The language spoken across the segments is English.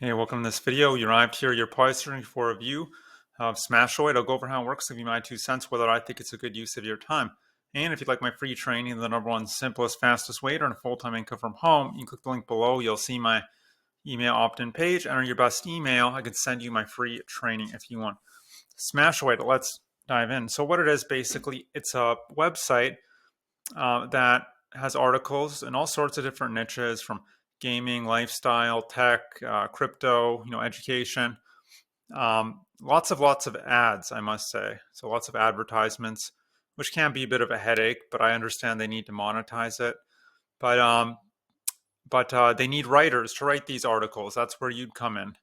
Hey, welcome to this video. You arrived here, you're probably searching for a review of Smashoid. I'll go over how it works, give you my 2 cents, whether I think it's a good use of your time. And if you'd like my free training, the #1 simplest, fastest way to earn a full-time income from home, you can click the link below. You'll see my email opt-in page. Enter your best email. I can send you my free training if you want. Smashoid, let's dive in. So what it is, basically, it's a website that has articles in all sorts of different niches, from gaming, lifestyle, tech, crypto, education. Lots of ads, I must say. So lots of advertisements, which can be a bit of a headache, but I understand they need to monetize it. But they need writers to write these articles. That's where you'd come in.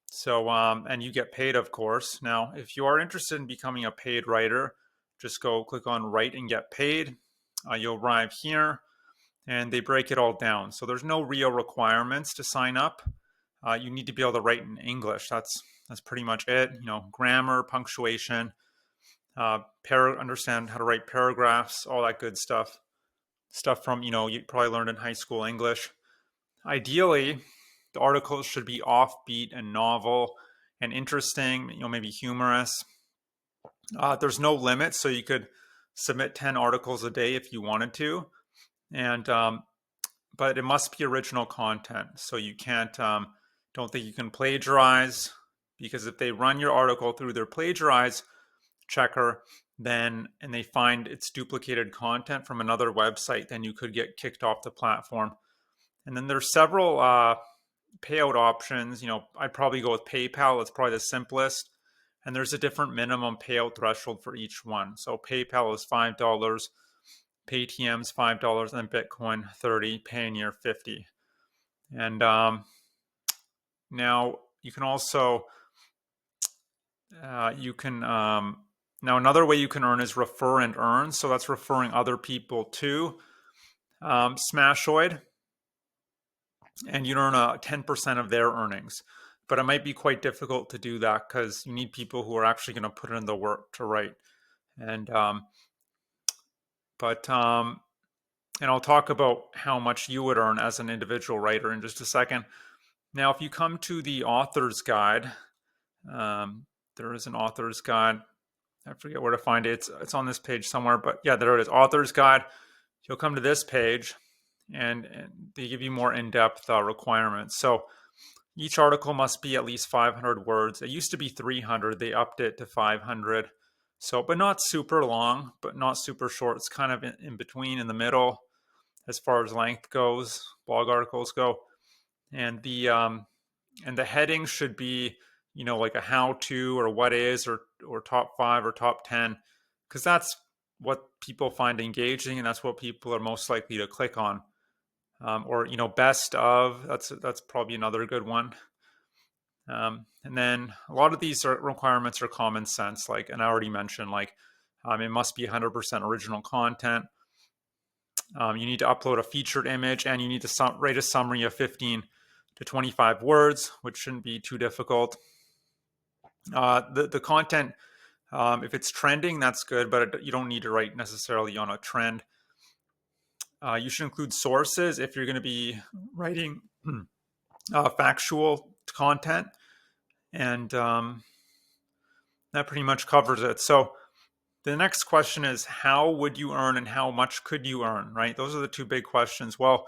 So and you get paid, of course. Now, if you are interested in becoming a paid writer, just go click on Write and Get Paid. You'll arrive here, and they break it all down. So there's no real requirements to sign up. You need to be able to write in English. That's pretty much it. Grammar, punctuation, understand how to write paragraphs, all that good stuff. Stuff from you probably learned in high school English. Ideally, the articles should be offbeat and novel and interesting. Maybe humorous. There's no limit, so you could submit 10 articles a day if you wanted to, and but it must be original content. So you can't, don't think you can plagiarize, because if they run your article through their plagiarize checker, and they find it's duplicated content from another website, then you could get kicked off the platform. And then there's several payout options. I'd probably go with PayPal. It's probably the simplest. And there's a different minimum payout threshold for each one. So PayPal is $5, Paytm's $5, and Bitcoin $30, Payoneer $50. And now you can also now another way you can earn is refer and earn. So that's referring other people to Smashoid, and you earn 10% of their earnings. But it might be quite difficult to do that because you need people who are actually going to put in the work to write. And and I'll talk about how much you would earn as an individual writer in just a second. Now, if you come to the author's guide, there is an author's guide. I forget where to find it. It's on this page somewhere, but yeah, there it is, author's guide. You'll come to this page, and they give you more in-depth requirements. So each article must be at least 500 words. It used to be 300. They upped it to 500. So, but not super long, but not super short. It's kind of in between, in the middle, as far as length goes, blog articles go. And the heading should be, like a how-to or what is, or top 5 or top 10, because that's what people find engaging, and that's what people are most likely to click on. Or best of, that's probably another good one. And then a lot of these requirements are common sense, and I already mentioned, it must be 100% original content. You need to upload a featured image, and you need to write a summary of 15 to 25 words, which shouldn't be too difficult. The content, if it's trending, that's good, but you don't need to write necessarily on a trend. You should include sources if you're going to be writing factual content, and that pretty much covers it. So the next question is, how would you earn and how much could you earn, right? Those are the two big questions. Well,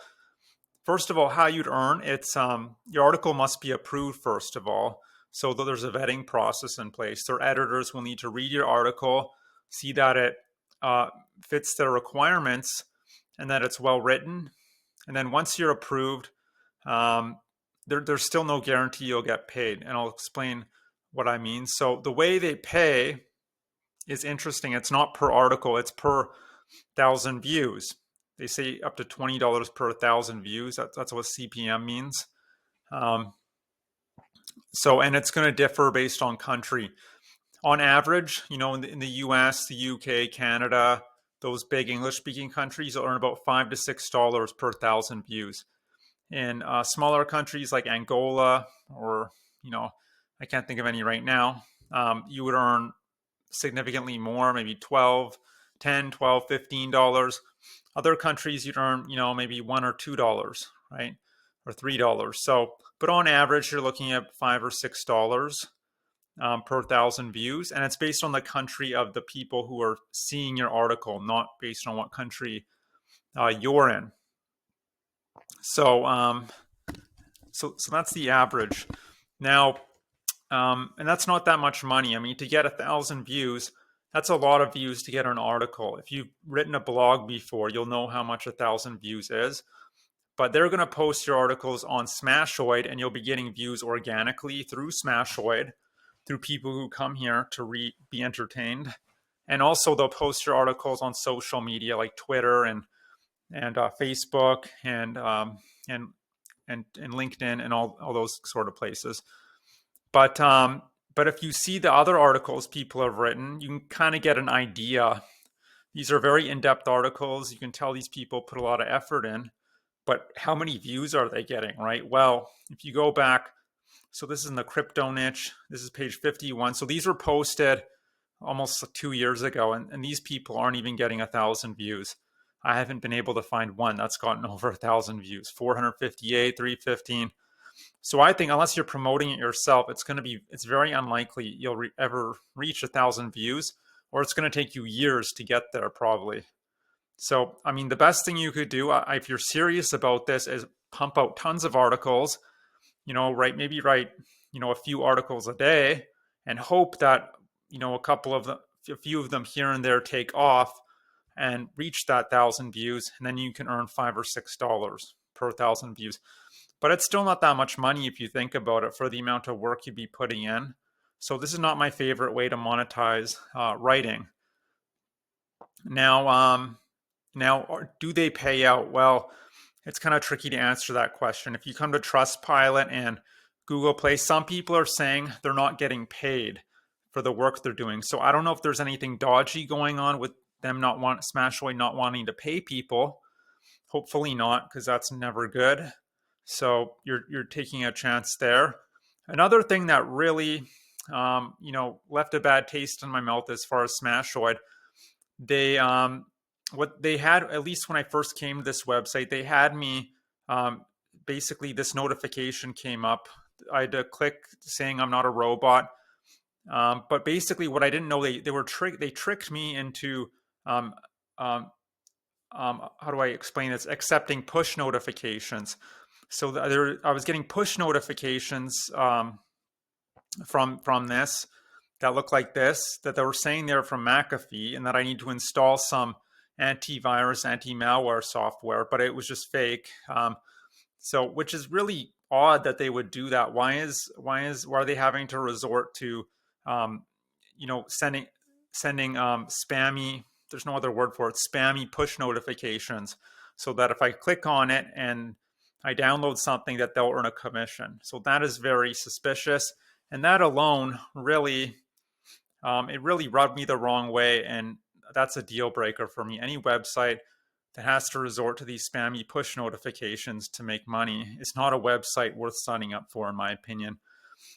first of all, how you'd earn, it's your article must be approved, first of all. So there's a vetting process in place. Their editors will need to read your article, see that it fits their requirements, and that it's well written. And then once you're approved, there's still no guarantee you'll get paid. And I'll explain what I mean. So the way they pay is interesting. It's not per article, it's per 1,000 views. They say up to $20 per 1,000 views. That's what CPM means. And it's going to differ based on country. On average, in the US, the UK, Canada, those big English-speaking countries will earn about $5 to $6 per 1,000 views. In smaller countries like Angola, or I can't think of any right now, you would earn significantly more, maybe $10, $12, $15. Other countries you'd earn, maybe $1 or $2, right, or $3. So but on average, you're looking at $5 or $6 per 1,000 views, and it's based on the country of the people who are seeing your article, not based on what country you're in. So, so that's the average. Now, and that's not that much money. I mean, to get 1,000 views, that's a lot of views to get an article. If you've written a blog before, you'll know how much 1,000 views is. But they're going to post your articles on Smashoid, and you'll be getting views organically through Smashoid, through people who come here to be entertained. And also, they'll post your articles on social media like Twitter and Facebook and LinkedIn and all those sort of places. But if you see the other articles people have written, you can kind of get an idea. These are very in-depth articles. You can tell these people put a lot of effort in. But how many views are they getting, right? Well, if you go back, so this is in the crypto niche. This is page 51. So these were posted almost 2 years ago, and these people aren't even getting 1,000 views. I haven't been able to find one that's gotten over 1,000 views, 458, 315. So I think unless you're promoting it yourself, it's very unlikely you'll ever reach 1,000 views, or it's going to take you years to get there probably. So, I mean, the best thing you could do if you're serious about this is pump out tons of articles, maybe write, a few articles a day and hope that, a few of them here and there take off and reach that 1,000 views. And then you can earn $5 or $6 per 1,000 views. But it's still not that much money if you think about it for the amount of work you'd be putting in. So this is not my favorite way to monetize writing. Now, do they pay out? Well, it's kind of tricky to answer that question. If you come to Trustpilot and Google Play, some people are saying they're not getting paid for the work they're doing. So I don't know if there's anything dodgy going on with them Smashoid not wanting to pay people. Hopefully not, because that's never good. So you're taking a chance there. Another thing that really, left a bad taste in my mouth as far as Smashoid, what they had, at least when I first came to this website, they had me, basically this notification came up. I had to click saying I'm not a robot. But basically what I didn't know, they tricked me into, how do I explain this? Accepting push notifications. So I was getting push notifications from this that look like this, that they were saying they're from McAfee, and that I need to install some antivirus, anti-malware software, but it was just fake. So, which is really odd that they would do that. Why are they having to resort to, sending spammy? There's no other word for it. Spammy push notifications, so that if I click on it and I download something, that they'll earn a commission. So that is very suspicious, and that alone really, it really rubbed me the wrong way, and that's a deal breaker for me. Any website that has to resort to these spammy push notifications to make money is not a website worth signing up for, in my opinion.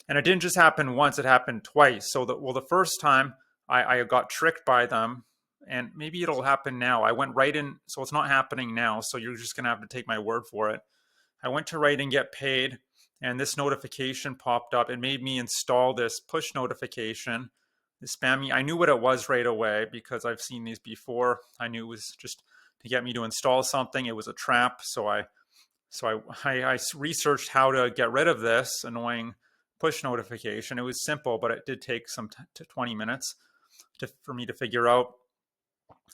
And it didn't just happen once; it happened twice. So the first time I got tricked by them, and maybe it'll happen now. I went right in, so it's not happening now. So you're just gonna have to take my word for it. I went to write and get paid, and this notification popped up. It made me install this push notification. The spammy, I knew what it was right away because I've seen these before. I knew it was just to get me to install something. It was a trap. So I researched how to get rid of this annoying push notification. It was simple, but it did take some 20 minutes for me to figure out.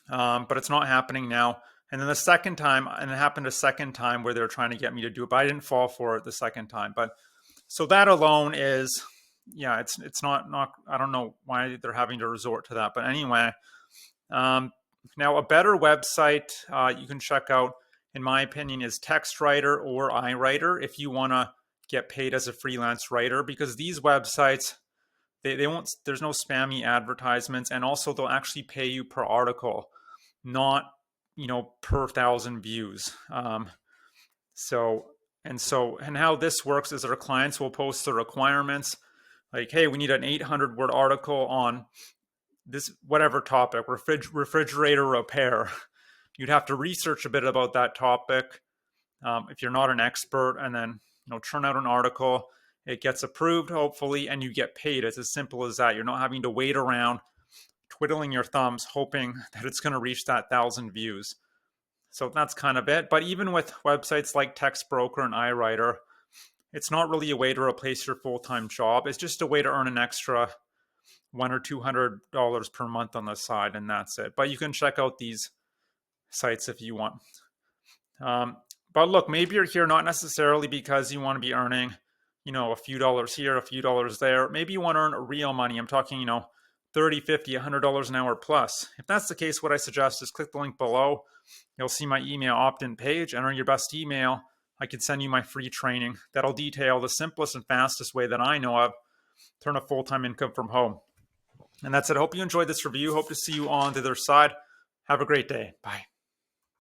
But it's not happening now. And then the second time, and it happened a second time where they were trying to get me to do it, but I didn't fall for it the second time. But so that alone is, yeah, it's not, I don't know why they're having to resort to that. But anyway, now a better website you can check out, in my opinion, is TextWriter or iWriter if you want to get paid as a freelance writer, because these websites, they won't, there's no spammy advertisements, and also they'll actually pay you per article, not per 1,000 views. And how this works is our clients will post the requirements, like, hey, we need an 800-word article on this whatever topic, refrigerator repair. You'd have to research a bit about that topic if you're not an expert, and then churn out an article, it gets approved, hopefully, and you get paid. It's as simple as that. You're not having to wait around, twiddling your thumbs, hoping that it's going to reach that 1,000 views. So that's kind of it. But even with websites like TextBroker and iWriter, it's not really a way to replace your full-time job. It's just a way to earn an extra $100 or $200 per month on the side, and that's it. But you can check out these sites if you want. But look, maybe you're here not necessarily because you want to be earning, a few dollars here, a few dollars there. Maybe you want to earn real money. I'm talking, $30, $50, $100 an hour plus. If that's the case, what I suggest is click the link below. You'll see my email opt-in page. Enter your best email. I can send you my free training that'll detail the simplest and fastest way that I know of to earn a full-time income from home. And that's it. I hope you enjoyed this review. Hope to see you on the other side. Have a great day. Bye.